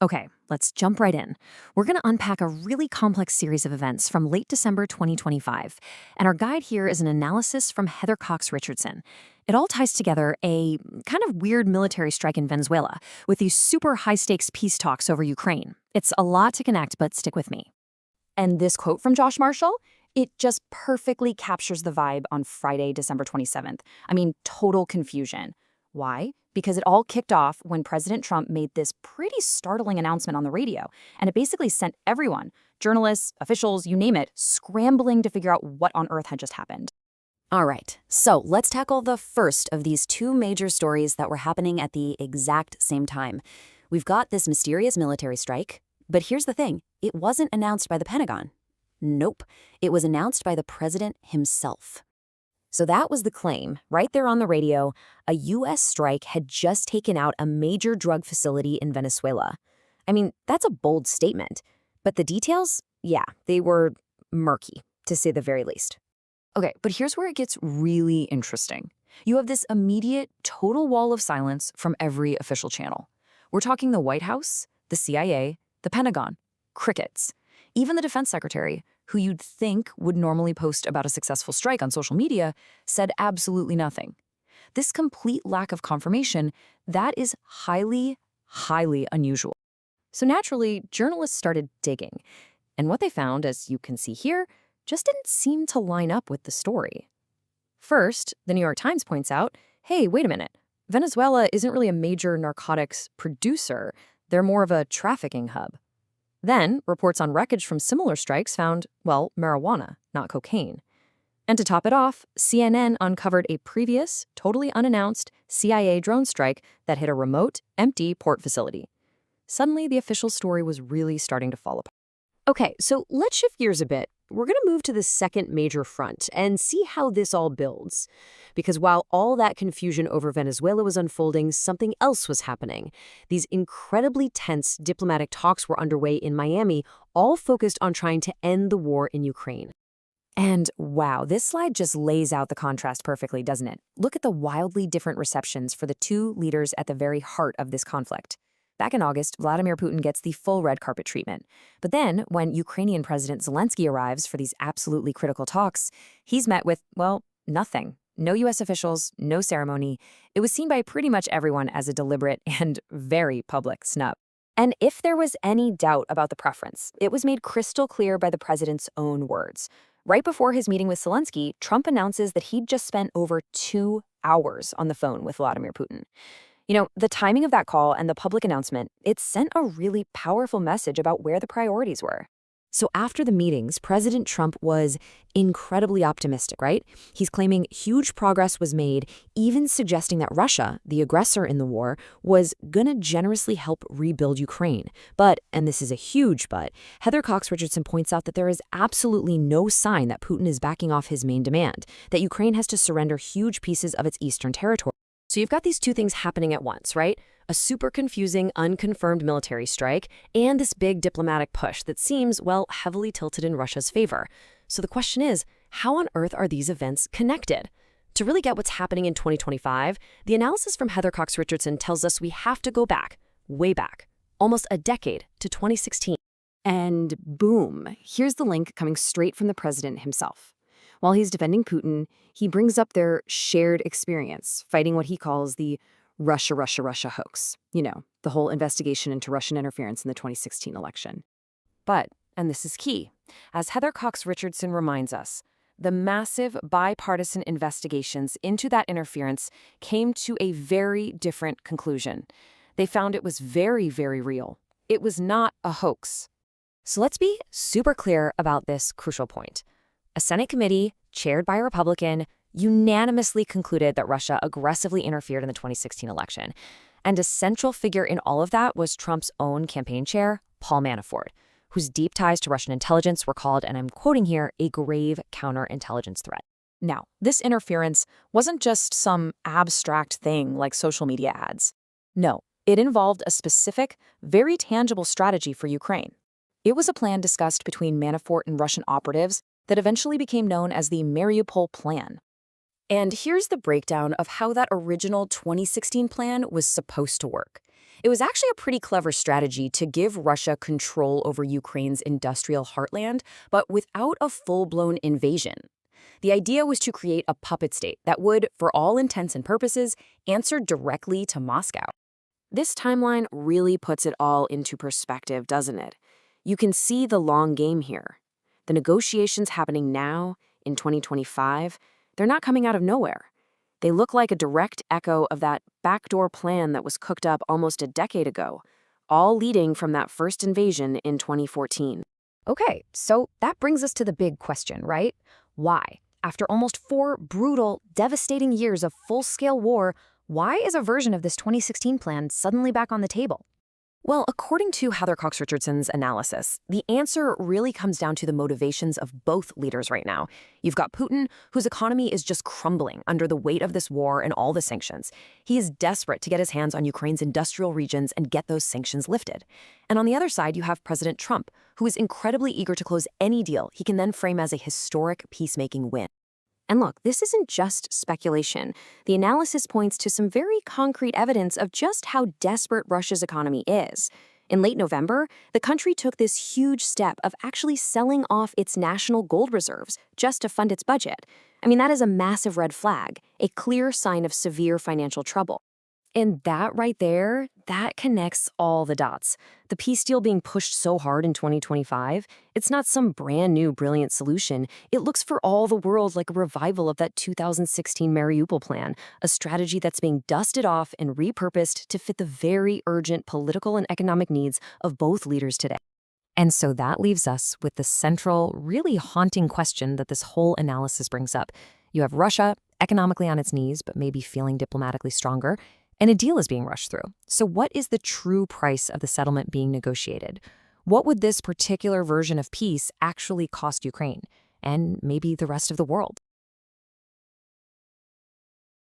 Okay, let's jump right in. We're going to unpack a really complex series of events from late December 2025. And our guide here is an analysis from Heather Cox Richardson. It all ties together a kind of weird military strike in Venezuela with these super high stakes peace talks over Ukraine. It's a lot to connect, but stick with me. And this quote from Josh Marshall, it just perfectly captures the vibe on Friday, December 27th. I mean, total confusion. Why? Because it all kicked off when President Trump made this pretty startling announcement on the radio. And it basically sent everyone, journalists, officials, you name it, scrambling to figure out what on earth had just happened. All right, so let's tackle the first of these two major stories that were happening at the exact same time. We've got this mysterious military strike, but here's the thing, it wasn't announced by the Pentagon. Nope, it was announced by the president himself. So that was the claim, right there on the radio. A U.S. strike had just taken out a major drug facility in Venezuela. I mean, that's a bold statement, but the details, yeah, they were murky, to say the very least. Okay, but here's where it gets really interesting. You have this immediate, total wall of silence from every official channel. We're talking the White House, the CIA, the Pentagon, crickets. Even the defense secretary, who you'd think would normally post about a successful strike on social media, said absolutely nothing. This complete lack of confirmation, that is highly, highly unusual. So naturally, journalists started digging. And what they found, as you can see here, just didn't seem to line up with the story. First, the New York Times points out, hey, wait a minute. Venezuela isn't really a major narcotics producer. They're more of a trafficking hub. Then, reports on wreckage from similar strikes found, well, marijuana, not cocaine. And to top it off, CNN uncovered a previous, totally unannounced CIA drone strike that hit a remote, empty port facility. Suddenly, the official story was really starting to fall apart. Okay, so let's shift gears a bit. We're going to move to the second major front and see how this all builds. Because while all that confusion over Venezuela was unfolding, something else was happening. These incredibly tense diplomatic talks were underway in Miami, all focused on trying to end the war in Ukraine. And wow, this slide just lays out the contrast perfectly, doesn't it? Look at the wildly different receptions for the two leaders at the very heart of this conflict. Back in August, Vladimir Putin gets the full red carpet treatment. But then, when Ukrainian President Zelensky arrives for these absolutely critical talks, he's met with, well, nothing. No U.S. officials, no ceremony. It was seen by pretty much everyone as a deliberate and very public snub. And if there was any doubt about the preference, it was made crystal clear by the president's own words. Right before his meeting with Zelensky, Trump announces that he'd just spent over 2 hours on the phone with Vladimir Putin. You know, the timing of that call and the public announcement, it sent a really powerful message about where the priorities were. So after the meetings, President Trump was incredibly optimistic, right? He's claiming huge progress was made, even suggesting that Russia, the aggressor in the war, was gonna generously help rebuild Ukraine. But, and this is a huge but, Heather Cox Richardson points out that there is absolutely no sign that Putin is backing off his main demand, that Ukraine has to surrender huge pieces of its eastern territory. So you've got these two things happening at once, right? A super confusing, unconfirmed military strike, and this big diplomatic push that seems, well, heavily tilted in Russia's favor. So the question is, how on earth are these events connected? To really get what's happening in 2025, the analysis from Heather Cox Richardson tells us we have to go back, way back, almost a decade, to 2016. And boom, here's the link coming straight from the president himself. While he's defending Putin, he brings up their shared experience, fighting what he calls the Russia hoax. You know, the whole investigation into Russian interference in the 2016 election. But, and this is key, as Heather Cox Richardson reminds us, the massive bipartisan investigations into that interference came to a very different conclusion. They found it was very, very real. It was not a hoax. So let's be super clear about this crucial point. A Senate committee, chaired by a Republican, unanimously concluded that Russia aggressively interfered in the 2016 election. And a central figure in all of that was Trump's own campaign chair, Paul Manafort, whose deep ties to Russian intelligence were called, and I'm quoting here, a grave counterintelligence threat. Now, this interference wasn't just some abstract thing like social media ads. No, it involved a specific, very tangible strategy for Ukraine. It was a plan discussed between Manafort and Russian operatives that eventually became known as the Mariupol Plan. And here's the breakdown of how that original 2016 plan was supposed to work. It was actually a pretty clever strategy to give Russia control over Ukraine's industrial heartland, but without a full-blown invasion. The idea was to create a puppet state that would, for all intents and purposes, answer directly to Moscow. This timeline really puts it all into perspective, doesn't it? You can see the long game here. The negotiations happening now, in 2025, they're not coming out of nowhere. They look like a direct echo of that backdoor plan that was cooked up almost a decade ago, all leading from that first invasion in 2014. Okay, so that brings us to the big question, right? Why? After almost 4 brutal, devastating years of full-scale war, why is a version of this 2016 plan suddenly back on the table? Well, according to Cox Richardson's analysis, the answer really comes down to the motivations of both leaders right now. You've got Putin, whose economy is just crumbling under the weight of this war and all the sanctions. He is desperate to get his hands on Ukraine's industrial regions and get those sanctions lifted. And on the other side, you have President Trump, who is incredibly eager to close any deal he can then frame as a historic peacemaking win. And look, this isn't just speculation. The analysis points to some very concrete evidence of just how desperate Russia's economy is. In late November, the country took this huge step of actually selling off its national gold reserves just to fund its budget. I mean, that is a massive red flag, a clear sign of severe financial trouble. And that right there, that connects all the dots. The peace deal being pushed so hard in 2025, it's not some brand new brilliant solution. It looks for all the world like a revival of that 2016 Mariupol plan, a strategy that's being dusted off and repurposed to fit the very urgent political and economic needs of both leaders today. And so that leaves us with the central, really haunting question that this whole analysis brings up. You have Russia, economically on its knees, but maybe feeling diplomatically stronger, and a deal is being rushed through. So what is the true price of the settlement being negotiated? What would this particular version of peace actually cost Ukraine, and maybe the rest of the world?